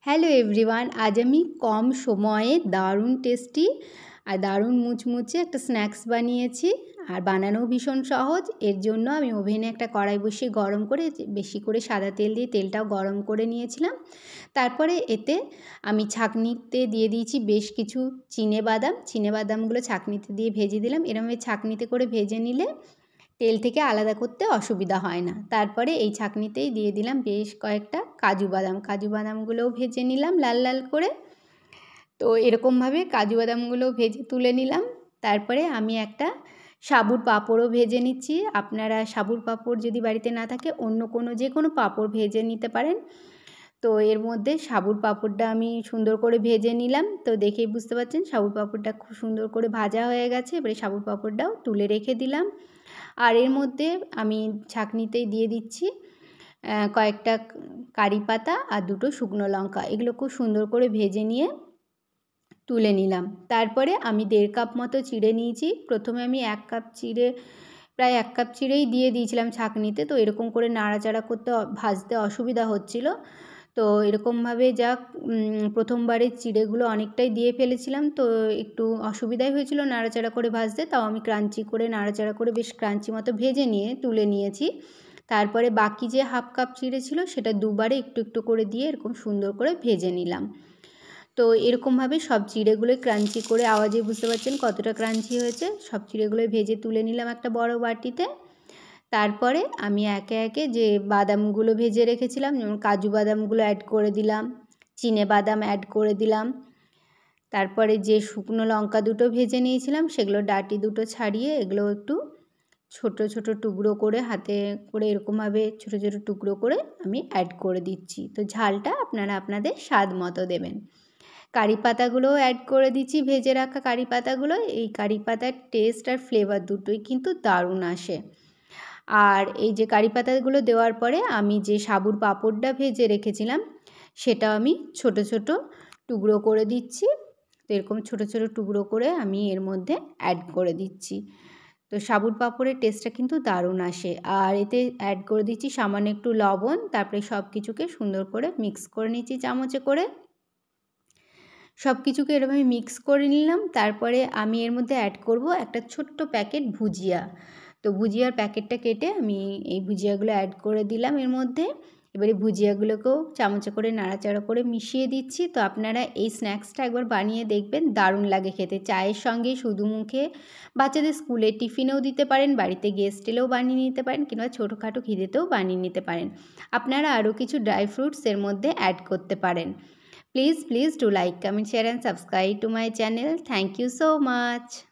Hello everyone, আজ আমি কম সময়ে দারুণ টেস্টি আর দারুণ মুচমুচে একটা স্ন্যাক্স বানিয়েছি। আর বানানোও ভীষণ সহজ। এর জন্য আমি ওভেনে একটা কড়াই বসিয়ে গরম করে বেশি করে সাদা তেল দিয়ে তেলটাও গরম করে নিয়েছিলাম। তারপরে এতে আমি ছাঁকনিতে দিয়ে দিয়েছি বেশ কিছু চিনেবাদামগুলো ছাঁকনিতে দিয়ে ভেজে দিলাম। এরমভাবে ছাঁকনিতে করে ভেজে নিলে তেল থেকে আলাদা করতে অসুবিধা হয় না। তারপরে এই ছাঁকনিতেই দিয়ে দিলাম বেশ কয়েকটা কাজু বাদামগুলোও ভেজে নিলাম লাল লাল করে। তো এরকমভাবে কাজু বাদামগুলো ভেজে তুলে নিলাম। তারপরে আমি একটা সাবুর পাঁপড়ও ভেজে নিচ্ছি। আপনারা সাবুর পাঁপড় যদি বাড়িতে না থাকে অন্য যে কোনো পাঁপড় ভেজে নিতে পারেন। তো এর মধ্যে সাবুর পাঁপড়টা আমি সুন্দর করে ভেজে নিলাম। তো দেখেই বুঝতে পারছেন সাবুর পাঁপড়টা খুব সুন্দর করে ভাজা হয়ে গেছে। এবারে সাবুর পাঁপড়টাও তুলে রেখে দিলাম। আর এর মধ্যে আমি ছাঁকনিতেই দিয়ে দিচ্ছি কয়েকটা কারি পাতা আর দুটো শুকনো লঙ্কা। এগুলো খুব সুন্দর করে ভেজে নিয়ে তুলে নিলাম। তারপরে আমি 1.5 কাপ মতো চিড়ে নিয়েছি। প্রথমে আমি প্রায় 1 কাপ চিড়েই দিয়ে দিয়েছিলাম ছাঁকনিতে। তো এরকম করে নাড়াচাড়া করতে ভাজতে অসুবিধা হচ্ছিল। তো এরকমভাবে প্রথমবারে চিড়েগুলো অনেকটাই দিয়ে ফেলেছিলাম। তো একটু অসুবিধাই হয়েছিল নাড়াচাড়া করে ভাজতে। তাও আমি ক্রাঞ্চি করে নাড়াচাড়া করে বেশ ক্রাঞ্চি মতো ভেজে নিয়ে তুলে নিয়েছি। তারপরে বাকি যে 1/2 কাপ চিড়ে ছিল সেটা দুবারে একটু একটু করে দিয়ে এরকম সুন্দর করে ভেজে নিলাম। তো এরকমভাবে সব চিড়েগুলোই ক্রাঞ্চি করে, আওয়াজে বুঝতে পারছেন কতটা ক্রাঞ্চি হয়েছে। সব চিড়েগুলোই ভেজে তুলে নিলাম একটা বড় বাটিতে। তারপরে আমি একে একে যে বাদামগুলো ভেজে রেখেছিলাম, যেমন কাজু বাদামগুলো অ্যাড করে দিলাম, চিনেবাদাম অ্যাড করে দিলাম। তারপরে যে শুকনো লঙ্কা দুটো ভেজে নিয়েছিলাম সেগুলো ডাঁটি দুটো ছাড়িয়ে এগুলো একটু ছোট ছোট টুকরো করে হাতে করে এরকমভাবে ছোট ছোট টুকরো করে আমি অ্যাড করে দিচ্ছি। তো ঝালটা আপনারা আপনাদের স্বাদ মতো দেবেন। কারি পাতাগুলোও অ্যাড করে দিচ্ছি, ভেজে রাখা কারি পাতাগুলো। এই কারি পাতার টেস্ট আর ফ্লেভার দুটোই কিন্তু দারুণ আসে। আর এই যে কারি পাতাগুলো দেওয়ার পরে আমি যে সাবুর পাঁপড়টা ভেজে রেখেছিলাম সেটা আমি ছোট ছোট টুকরো করে দিচ্ছি। তো এরকম ছোট ছোট টুকরো করে আমি এর মধ্যে অ্যাড করে দিচ্ছি। তো সাবুর পাঁপড়ের টেস্টটা কিন্তু দারুণ আসে। আর এতে অ্যাড করে দিচ্ছি সামান্য একটু লবণ। তারপরে সব কিছুকে সুন্দর করে মিক্স করে নিচ্ছি চামচে করে। সব কিছুকে এরকমভাবে মিক্স করে নিলাম। তারপরে আমি এর মধ্যে অ্যাড করব একটা ছোট্ট প্যাকেট ভুজিয়া। তো ভুজিয়ার প্যাকেটটা কেটে আমি এই ভুজিয়াগুলো অ্যাড করে দিলাম এর মধ্যে। এবারে ভুজিয়াগুলোকেও চামচে করে নাড়াচাড়া করে মিশিয়ে দিচ্ছি। তো আপনারা এই স্ন্যাক্সটা একবার বানিয়ে দেখবেন, দারুণ লাগে খেতে। চায়ের সঙ্গে শুধু মুখে, বাচ্চাদের স্কুলের টিফিনেও দিতে পারেন, বাড়িতে গেস্ট এলেও বানিয়ে নিতে পারেন, কিংবা ছোটোখাটো খিদেতেও বানিয়ে নিতে পারেন। আপনারা আরও কিছু ড্রাই ফ্রুটস এর মধ্যে অ্যাড করতে পারেন। Please do like, comment, share and subscribe to my channel. Thank you so much.